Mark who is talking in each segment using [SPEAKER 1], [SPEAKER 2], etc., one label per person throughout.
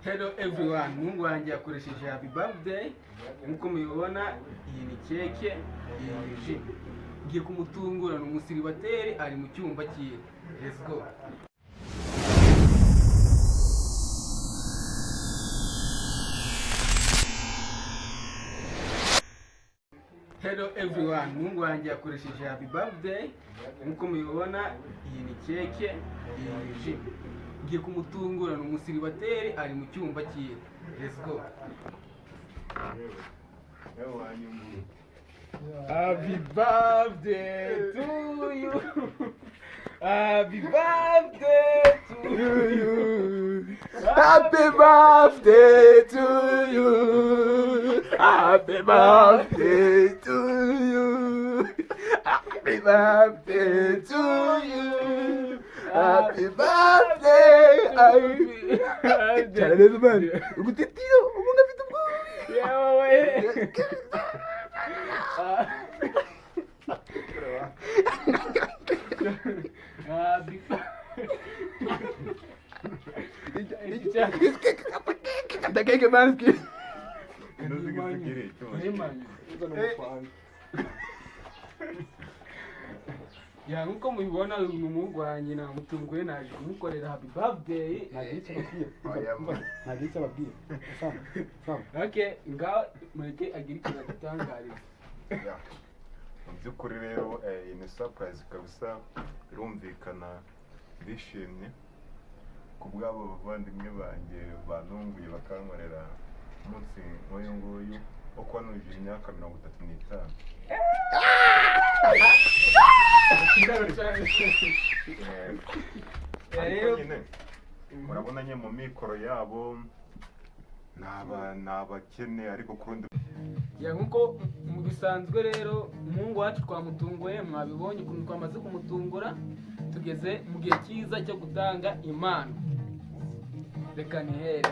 [SPEAKER 1] Hello everyone, Mungu wanjye yakoresheje happy birthday. Nkuko mubibona iyi ni keke, iyi ni ji. Ngiye kumutungura ni umusiribateri ari mu cyumba cyiwe. Let's go. Hello everyone, Mungu wanjye yakoresheje happy birthday. Nkuko mubibona iyi ni keke, iyi ni ji. Ngiye kumutungura ni umusiribateri ari mu cyumba cyiwe. Let's go. Happy birthday to you. Happy birthday to you. Happy birthday to you. Happy birthday to you. Happy birthday to you. Happy birthday. Cyane man. Ugutitiyo umunga afite ubwoba. Yawe. Ya nkuko mubibona uyu ni umuhungu wanjye namutunguye naje kumukorera happy birthday.
[SPEAKER 2] Nagitse ababwiye.
[SPEAKER 1] Okay, ngaho mureke agira ikintu agitangariza.
[SPEAKER 3] Mu by'ukuri rero iyi ni surprise kabisa, birumvikana bishimye ku bw'abo bavandimwe banjye bantunguye bakankorera umunsi nk'uyu nguyu wo kwanujije imyaka 35. Ariko nyine murabona nye mu mikoro yabo ni abakene ariko kurundi
[SPEAKER 1] ya nkuko mu bisanzwe rero umuhungu wacu twamutunguye, mwabibonye ukuntu twamaze kumutungura. Tugeze mu gihe cyiza cyo gutanga impano. Reka nihere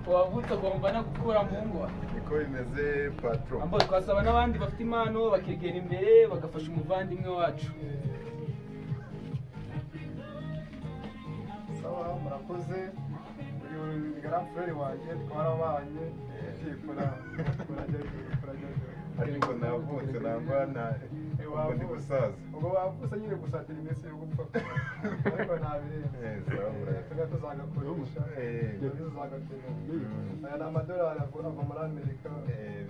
[SPEAKER 1] wavutse agomba no gukura mu ngo.
[SPEAKER 3] niko bimeze patron.
[SPEAKER 1] Ambo twasaba n'abandi bafite impano bakegera imbere bagafasha umuvandimwe wacu.
[SPEAKER 2] Sawa, murakoze. Uyu grand frère wanjye twarabanye
[SPEAKER 3] Ariko navutse nangwana ubwo ndi gusaza.
[SPEAKER 2] ubwo wavutse nyine gusatira iminsi yo gupfa ariko ntabirenze tuga tuzagakoresha tuzagatera aya ni amadolari ava muri Amerika.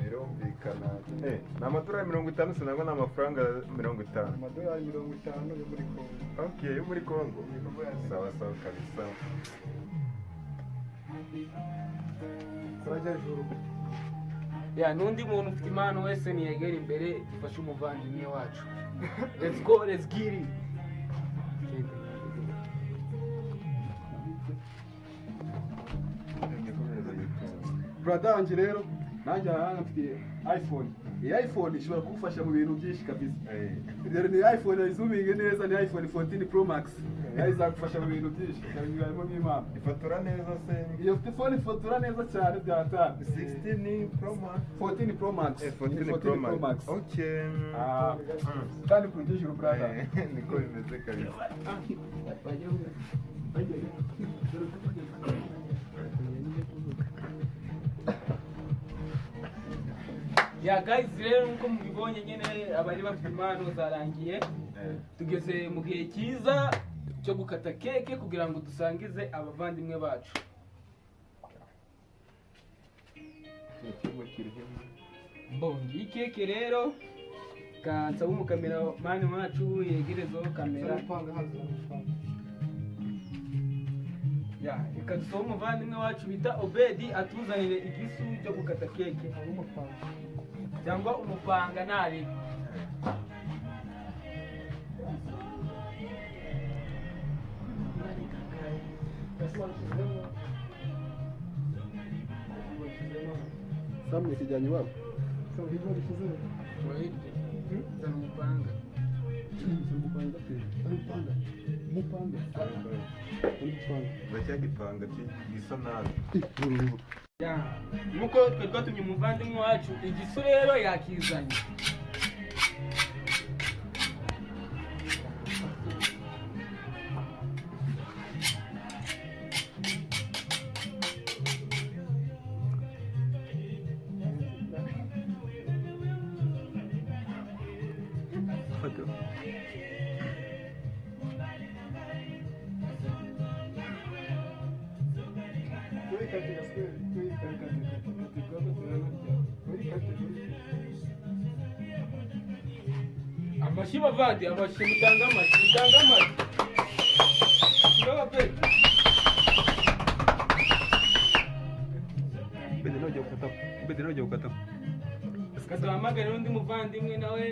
[SPEAKER 3] Birumvikana ni amadolari 50 sinangwa ni amafaranga 50.
[SPEAKER 2] Amadolari 50 yo muri Congo.
[SPEAKER 3] Okay, yo muri Congo. Sawa sawa kabisa.
[SPEAKER 2] Kurajya juru.
[SPEAKER 1] Ya n'undi muntu ufite impano wese niyegera imbere dufashe umuvandimwe wacu. Let's go, let's get it.
[SPEAKER 2] Brother wanjye rero nanjye hano mfite iPhone. Iyi iPhone ishobora kugufasha mu bintu byinshi kabisa. Rero ni iPhone izuminge neza, ni iPhone 14 Pro Max. Nayo izagufasha mu bintu byinshi. Harimo nk'impamvu.
[SPEAKER 3] Ifotora neza se.
[SPEAKER 2] Iyo telefone ifotora neza cyane byatanga.
[SPEAKER 3] 16 Pro Max.
[SPEAKER 2] 14 Pro Max.
[SPEAKER 3] 14 Pro Max. Okay.
[SPEAKER 2] Kandi kurugije brother.
[SPEAKER 3] Niko bimeze kabisa.
[SPEAKER 1] Ya guys, rero nkuko mubibonye nyine abari bafite impano zarangiye. Tugeze mu gihe cyiza cyo gukata keke kugira ngo dusangize abavandimwe bacu. Bongi keke rero kansaba umukamera mani wacu yegerezeho kamera. Ya, reka dusaba umuvandimwe wacu bita Obedi atuzanire igisu cyo gukata keke. Cyangwa umupanga nari.
[SPEAKER 2] Samwe kijyanye wabo.
[SPEAKER 1] Zana umupanga.
[SPEAKER 2] Umupanga.
[SPEAKER 3] Bacyagipanga gisa nabi.
[SPEAKER 1] Nkuko twe twatumye umuvandimwe wacu igisu rero yakizanye.
[SPEAKER 2] fata
[SPEAKER 1] amashyi bavandi, amashyi mutanga amashyi, mutanga amashyi. Ngaba pe.
[SPEAKER 2] bede nojya gukata
[SPEAKER 1] Kaduhamagare n'undi muvandimwe nawe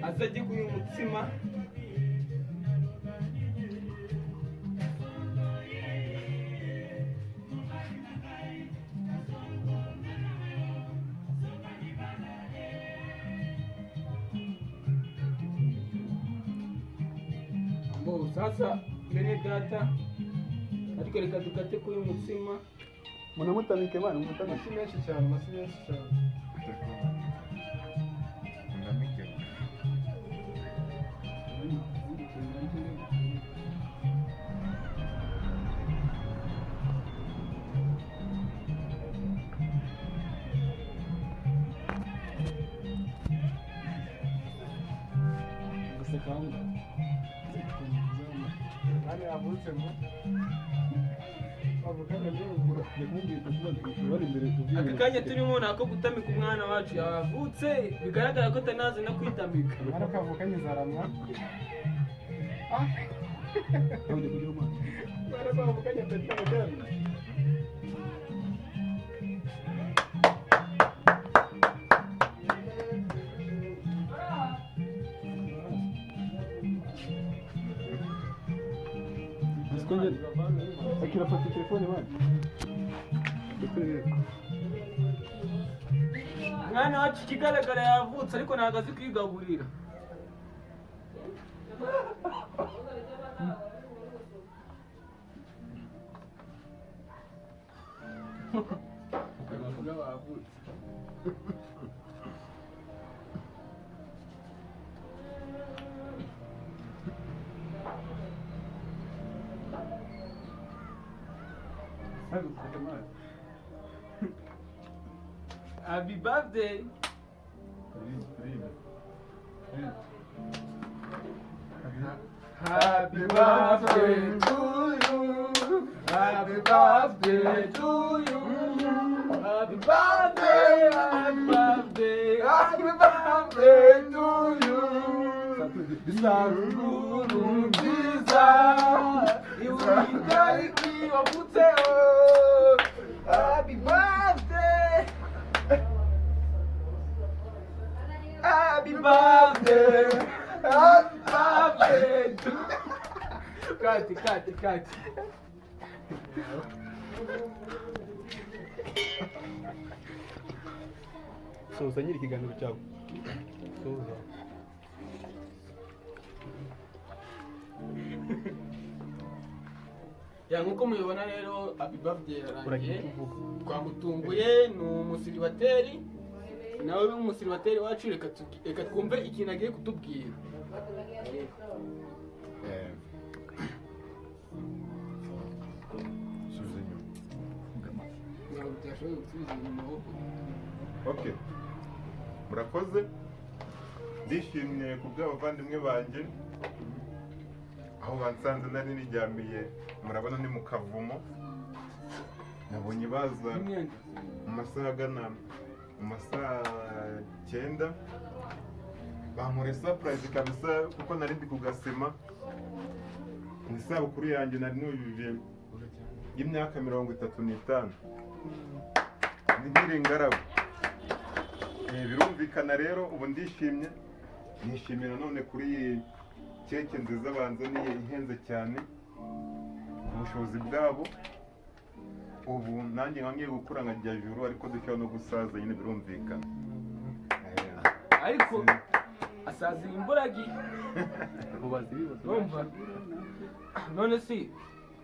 [SPEAKER 1] azajye kuri uyu mutsima. Mbo sasa bene data, ariko reka dukate kuri uyu mutsima.
[SPEAKER 2] munamutamike bana
[SPEAKER 1] Amashyi
[SPEAKER 2] mutamike
[SPEAKER 1] menshi cyane, amashyi menshi cyane. Aka kanya turimo ni ako gutamika umwana wacu yavutse, bigaragara ko atanazi no kwitamika.
[SPEAKER 2] arakavukanye zaramwa baravukanye atatamagana akirafata telefone bana
[SPEAKER 1] Umwana wacu ikigaragara yavutse ariko ntabwo azi kwigaburira. Happy birthday. Happy birthday to you. Happy birthday to you. Happy birthday, happy birthday, happy birthday to you. Isabukuru nziza, iwuyitariki wavutseho. Happy birthday. Happy birthday. Happy birthday to Kati.
[SPEAKER 2] soza nyiri ikiganiro cyawe soza
[SPEAKER 1] Ya nkuko mubibona rero happy birthday yarangiye. Twamutunguye, ni umusiribateri. Nawe uri umusiribateri wacu, reka twumve ikintu agiye kutubwira. Ntabwo byashoboye gusubiza inyuma ahubwo.
[SPEAKER 3] Okay. Murakoze. Ndishimye ku bw'abavandimwe banjye. Aho bansanze nari niryamiye, murabona ni mu kavumo. Nabonye baza
[SPEAKER 1] Imyenda.
[SPEAKER 3] mu masaha agana mu masaha 9. Bankore surprise kabisa kuko nari ndi kugasima. Ni isabukuru yanjye nari nujuje y'imyaka 35. Nigire ingaragu. Birumvikana rero ubu ndishimye. Nishimira none kuri keke nziza banzaniye ihenze cyane. Ubushobozi bwabo. Ubu nanjye ngiye gukura nkajya juru ariko dushobora no gusaza nyine birumvikana.
[SPEAKER 1] Ariko asaza imburagihe. Urumva? None si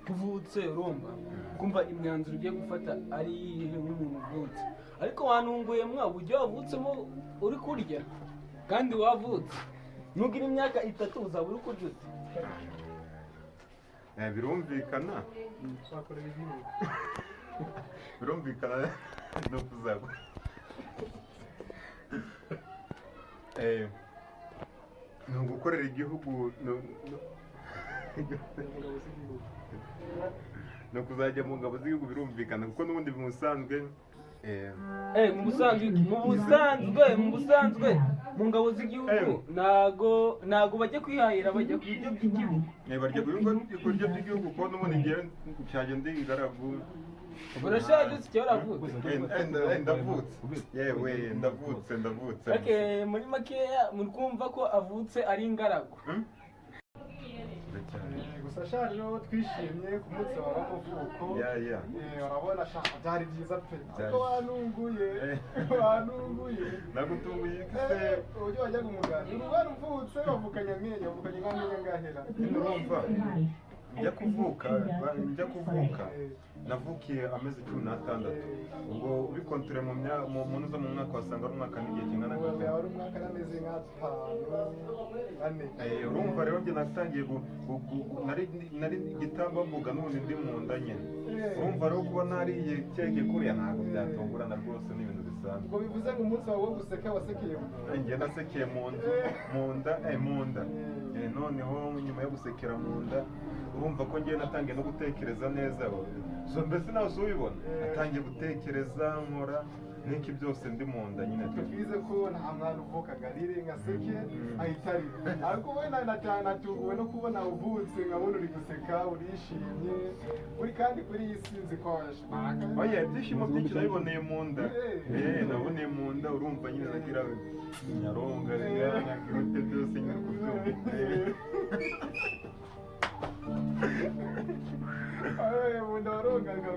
[SPEAKER 1] kuvutse urumva kumva imyanzuro ugiye gufata ari iyihe nk'umuntu uvutse, ariko wantunguye mwa uburyo wavutsemo uri kurya kandi wavutse nugira imyaka 3 uzaba uri kurya ute?
[SPEAKER 3] Birumvikana birumvikana no kuzagwa. ni ugukorera igihugu ni ukuzajya mu ngabo z'igihugu birumvikana kuko n'ubundi bimusanzwe
[SPEAKER 1] mu busanzwe mu ngabo z'igihugu ntago bajya kwihahira, bajya ku biryo by'igihugu.
[SPEAKER 3] barya ku biryo by'igihugu kuko n'ubundi ngewe nshaje ndi ingaragu.
[SPEAKER 1] Urashaje si cyo uravutse?
[SPEAKER 3] Ndavutse yewe ndavutse.
[SPEAKER 1] Muri makeya muri kumva ko avutse ari ingaragu.
[SPEAKER 2] gusa shaje rero twishimye ku munsi wawe w'amavuko. urabona shaka byari byiza pe, ariko wanunguye
[SPEAKER 3] nagutunguye se
[SPEAKER 2] ujye wajyaga umuganda urwara uvutse wavukanye amenyo ngahera.
[SPEAKER 3] urumva njya kuvuka navukiye amezi 16 ubwo ubikontore mu muntu zo mu mwaka wasanga ari umwaka n'igihe kingana gute.
[SPEAKER 2] wari umwaka n'amezi nk'atanu.
[SPEAKER 3] urumva rero njye natangiye nari igitambambuga n'ubundi ndi mu nda nyine. urumva rero kuba nariye keke kuriya ntabwo byatungurana rwose, ni ibintu bisanzwe.
[SPEAKER 2] ubwo bivuze ngo umunsi wawe wo guseka wasekeye
[SPEAKER 3] njye nasekeye mu nda. noneho nyuma yo gusekera mu nda urumva ko njye natangiye no gutekereza neza. mbese nawe ubibona natangiye gutekereza nkora n'iki byose ndi mu nda nyine.
[SPEAKER 2] twize ko nta mwana uvukaga rire nka seke ahita arira, ariko wowe natunguwe no kubona uvutse nkabona uri guseka urishimye uri kandi kuri iyi si nzi ko washimaka.
[SPEAKER 3] ibyishimo byinshi nabiboneye mu nda. naboneye mu nda urumva nyine nagira nyaronga nkagirote byose nyine kubyumva.
[SPEAKER 2] mu nda warongaga.